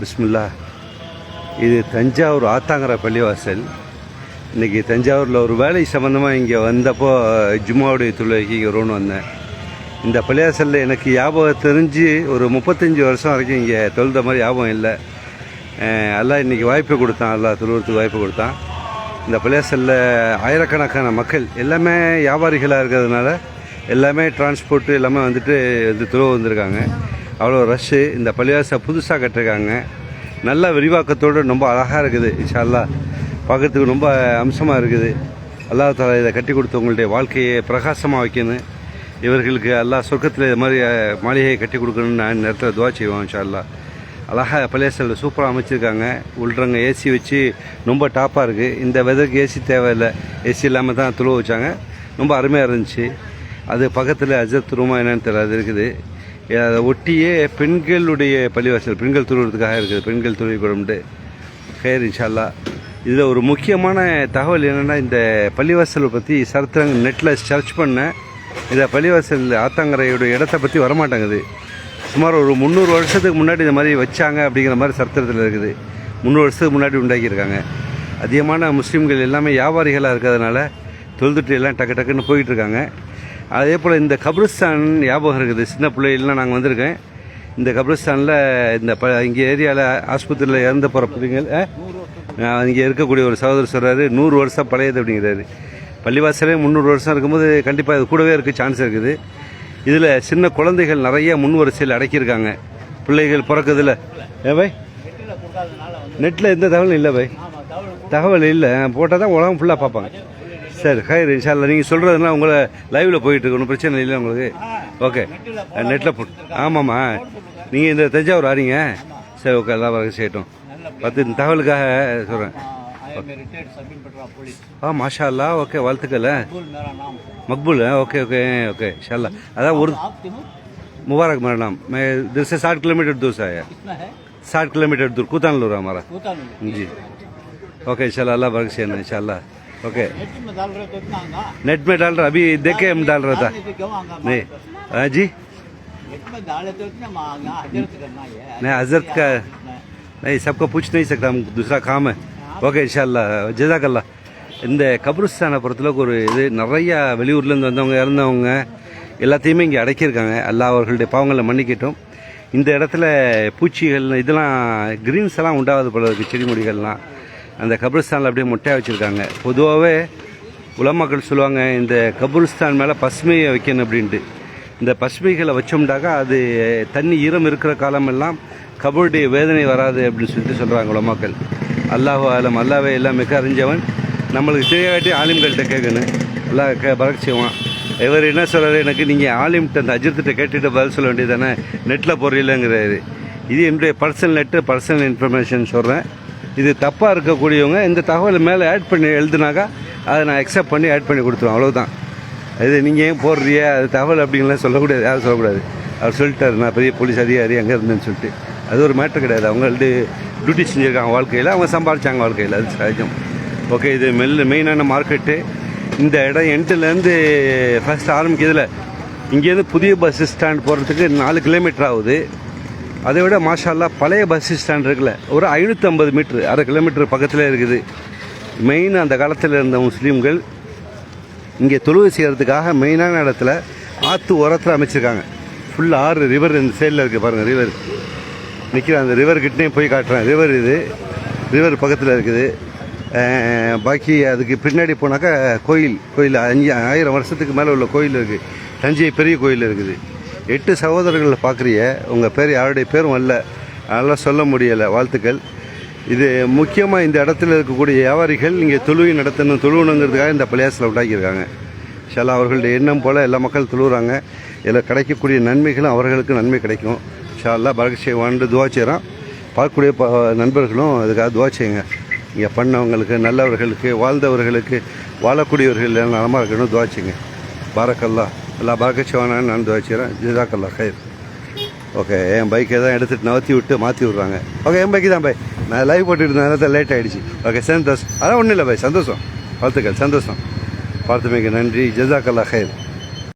பிஸ்மில்லா. இது தஞ்சாவூர் ஆத்தாங்கர பள்ளிவாசல். இன்றைக்கி தஞ்சாவூரில் ஒரு வேலை சம்மந்தமாக இங்கே வந்தப்போ ஜும்மாவுடைய தொழுகைக்கு வரும்னு வந்தேன். இந்த பள்ளிவாசலில் எனக்கு ஞாபகம் தெரிஞ்சு ஒரு 35 வருஷம் வரைக்கும் இங்கே தொழுத மாதிரி ஞாபகம் இல்லை. எல்லாம் இன்றைக்கி வாய்ப்பு கொடுத்தான், எல்லாம் தொழுவத்துக்கு வாய்ப்பு கொடுத்தான். இந்த பள்ளிவாசலில் ஆயிரக்கணக்கான மக்கள் எல்லாமே வியாபாரிகளாக இருக்கிறதுனால எல்லாமே டிரான்ஸ்போர்ட்டு எல்லாமே வந்துட்டு தொழுவ வந்திருக்காங்க. அவ்வளோ ரஷ்ஷு. இந்த பள்ளிவாசல் புதுசாக கட்டிருக்காங்க. நல்ல விரிவாக்கத்தோடு ரொம்ப அழகாக இருக்குது. இன்ஷா அல்லாஹ் பார்க்கறதுக்கு ரொம்ப அம்சமாக இருக்குது. அல்லாஹ் தஆலா இதை கட்டி கொடுத்தவங்களுடைய வாழ்க்கையை பிரகாசமாக வைக்கணும். இவர்களுக்கு அல்லாஹ் சொர்க்கத்தில் இது மாதிரி மாளிகையை கட்டி கொடுக்கணும்னு நான் நேரத்தில் துவா செய்வோம். இன்ஷா அல்லாஹ் அழகாக பள்ளிவாசலில் சூப்பராக அமைச்சிருக்காங்க. உள்றங்க ஏசி வச்சு ரொம்ப டாப்பாக இருக்குது. இந்த வெதருக்கு ஏசி தேவையில்லை, ஏசி இல்லாமல் தான் துழுவ வச்சாங்க. ரொம்ப அருமையாக இருந்துச்சு. அது பக்கத்தில் அஜரத் ரூமா என்னன்னு தெரியல, அது இருக்குது. அதை ஒட்டியே பெண்களுடைய பள்ளிவாசல், பெண்கள் துழுவுறதுக்காக இருக்குது. பெண்கள் துழுவி கொடும்ட்டு ஹேர் இன்ஷா அல்லாஹ். இதில் ஒரு முக்கியமான தகவல் என்னென்னா, இந்த பள்ளிவாசலை பற்றி சரித்திரங்கள் நெட்டில் சர்ச் பண்ணேன். இந்த பள்ளிவாசல் ஆத்தாங்கரையோட இடத்த பற்றி வரமாட்டேங்குது. சுமார் ஒரு 300 வருஷத்துக்கு முன்னாடி இந்த மாதிரி வச்சாங்க அப்படிங்கிற மாதிரி சரித்திரத்தில் இருக்குது. 300 வருஷத்துக்கு முன்னாடி உண்டாக்கியிருக்காங்க. அதிகமான முஸ்லீம்கள் எல்லாமே வியாபாரிகளாக இருக்கிறதுனால தொழுதுட்டு எல்லாம் டக்கு டக்குன்னு போயிட்டுருக்காங்க. அதே போல் இந்த கபிரிஸ்தான் ஞாபகம் இருக்குது. சின்ன பிள்ளைகள்லாம் நாங்கள் வந்திருக்கேன். இந்த கபிரிஸ்தானில் இந்த இங்கே ஏரியாவில் ஆஸ்பத்திரியில் இறந்து போகிற பிள்ளைங்கள் இங்கே இருக்கக்கூடிய ஒரு சகோதரர் சொல்கிறாரு 100 வருஷம் பழையது அப்படிங்கிறாரு. பள்ளிவாசலே 300 வருஷம் இருக்கும்போது கண்டிப்பாக இது கூடவே இருக்க சான்ஸ் இருக்குது. இதில் சின்ன குழந்தைகள் நிறைய முன் வரிசையில் அடக்கியிருக்காங்க. பிள்ளைகள் பிறக்குதில்ல பை, நெட்டில் எந்த தகவலும் இல்லை பை, தகவல் இல்லை. போட்டால் தான் உலகம் ஃபுல்லாக பார்ப்பாங்க. சரி ஹைர் இன்ஷா அல்லாஹ். நீங்கள் சொல்கிறதுனா உங்களை லைவில் போயிட்டுருக்கு, ஒன்றும் பிரச்சனை இல்லை உங்களுக்கு. ஓகே, நெட்டில் போட்டு ஆமாம்மா. நீங்கள் இந்த தஞ்சாவூர் ஆறீங்க. சரி ஓகே, எல்லாம் வர செய்யட்டும். இந்த தகவலுக்காக சொல்கிறேன். மாஷா அல்லாஹ். ஓகே, வாழ்த்துக்கள். மக்பூல். ஓகே ஓகே ஓके इनशा अल्लाह. अदा और मुबारक मेरा नाम. मैं इधर से 60 किलोमीटर दूर से आया. 60 किलोमीटर दूर कुतानलूर हमारा जी. ओके इंशा अल्लाह, अल्लाह बरकत से इंशा अल्लाह. ओके, नेट में डाल रहा, अभी देखे हम डाल रहा था. नहीं जी, नहीं हजरत का नहीं, सबको पूछ नहीं सकता, हम दूसरा काम है. ஓகே இன்ஷா அல்லாஹ், ஜஸாக்கல்லாஹ். இந்த கபிரிஸ்தானை பொறுத்தளவுக்கு ஒரு இது நிறையா வெளியூர்லேருந்து வந்தவங்க இறந்தவங்க எல்லாத்தையுமே இங்கே அடக்கியிருக்காங்க. அல்லாஹ் அவர்களுடைய பாவங்களை மன்னிக்கட்டும். இந்த இடத்துல பூச்சிகள் இதெல்லாம் கிரீன்ஸ் எல்லாம் உண்டாவது போல இருக்குது, செடி கொடிகள்லாம் அந்த கபிரிஸ்தானில் அப்படியே மொட்டையாக வச்சுருக்காங்க. பொதுவாகவே உலமாக்கள் சொல்லுவாங்க இந்த கபிரிஸ்தான் மேலே பசுமையை வைக்கணும் அப்படின்ட்டு. இந்த பசுமைகளை வச்சோம்னாக்கா அது தண்ணி ஈரம் இருக்கிற காலமெல்லாம் கபருடைய வேதனை வராது அப்படின்னு சொல்லிட்டு சொல்கிறாங்க உலமாக்கள். அல்லாஹு ஆலம், அல்லாவே எல்லாம் மிக அறிஞ்சவன். நம்மளுக்கு தெரியாட்டி ஆலிம்கள்கிட்ட கேட்கணும், எல்லாம் பரக் செய்வான். இவர் என்ன சொல்கிறாரு, எனக்கு நீங்கள் ஆலிம்கிட்ட அந்த அஜித்திட்ட கேட்டுட்டு பதில் சொல்ல வேண்டியது தானே, நெட்டில் போடுறீங்களேங்கிறாரு. இது என்னுடைய பர்சனல் நெட்டு, பர்சனல் இன்ஃபர்மேஷன் சொல்கிறேன். இது தப்பாக இருக்கக்கூடியவங்க இந்த தகவல் மேலே ஆட் பண்ணி எழுதுனாக்கா அதை நான் அக்செப்ட் பண்ணி ஆட் பண்ணி கொடுத்துருவேன், அவ்வளோதான். இது நீங்கள் ஏன் போடுறிய அது தகவல் அப்படிங்கலாம் சொல்லக்கூடாது, யாரும் சொல்லக்கூடாது. அவர் சொல்லிட்டார் நான் பெரிய போலீஸ் அதிகாரி அங்கே இருந்தேன்னு சொல்லிட்டு. அது ஒரு மேட்டர் கிடையாது. அவங்கள்ட்ட டியூட்டி செஞ்சுருக்காங்க வாழ்க்கையில், அவங்க சம்பாதிச்சாங்க வாழ்க்கையில், அது சகஜம். ஓகே, இது மெயினான மார்க்கெட்டு. இந்த இடம் எண்ட்லேருந்து ஃபஸ்ட் ஆரம்பிக்கிறதுல இங்கேருந்து புதிய பஸ் ஸ்டாண்ட் போகிறதுக்கு 4 கிலோமீட்டர் ஆகுது. அதை விட மாஷா அல்லாஹ் பழைய பஸ் ஸ்டாண்ட் இருக்குல்ல, ஒரு 550 மீட்ரு, 1/2 கிலோமீட்டர் பக்கத்தில் இருக்குது. மெயின் அந்த காலத்தில் இருந்த முஸ்லீம்கள் இங்கே தொழுகை செய்கிறதுக்காக மெயினான இடத்துல ஆற்று ஓரத்தில் அமைச்சிருக்காங்க. ஃபுல்லாக ஆறு ரிவர் இந்த சைடில் இருக்குது பாருங்கள், ரிவர் நிற்கிற அந்த ரிவர்கிட்டே போய் காட்டுறேன். ரிவர் இது, ரிவர் பக்கத்தில் இருக்குது. பாக்கி அதுக்கு பின்னாடி போனாக்கா கோயில் 5000 வருஷத்துக்கு மேலே உள்ள கோயில் இருக்குது. தஞ்சை பெரிய கோயில் இருக்குது. 8 சகோதரர்கள் பார்க்குறிய, உங்கள் பேர் யாருடைய பேரும் வரல, அதெல்லாம் சொல்ல முடியலை. வாழ்த்துக்கள். இது முக்கியமாக இந்த இடத்துல இருக்கக்கூடிய வியாபாரிகள் இங்கே தொழுகை தொழுவணுங்கிறதுக்காக இந்த பள்ளிவாசலை உண்டாக்கியிருக்காங்க. இன்ஷா அல்லாஹ் அவர்களுடைய எண்ணம் போல் எல்லா மக்கள் தொழுகிறாங்க. இதில் கிடைக்கக்கூடிய நன்மைகளும் அவர்களுக்கு நன்மை கிடைக்கும். இன்ஷா அல்லாஹ் பரக்கத் செய்வான்னு துவா செய்கிறோம். பார்க்கக்கூடிய நண்பர்களும் அதுக்காக துவா செய்யுங்க. இங்கே பண்ணவங்களுக்கு, நல்லவர்களுக்கு, வாழ்ந்தவர்களுக்கு, வாழக்கூடியவர்கள் எல்லாம் நலமாக இருக்கணும் துவா செய்யுங்க. பாரக்கல்லாஹ், எல்லாம் பரக்கத் செய்வானான்னு நான் துவா செய்கிறேன். ஜஸாக்கல்லாஹ் ஹைர். ஓகே, என் பைக்கை தான் எடுத்துகிட்டு நவத்தி விட்டு மாற்றி விட்றாங்க. ஓகே, என் பைக்கு தான் பை, நான் லைவ் போட்டுட்டு இருந்தேன், லேட் ஆகிடுச்சு. ஓகே சந்தோஷம், அதான் ஒன்றும் இல்லை பை, சந்தோஷம். வாழ்த்துக்கள், சந்தோஷம். பார்த்தமைக்கு நன்றி. ஜஸாக்கல்லாஹ் ஹைர்.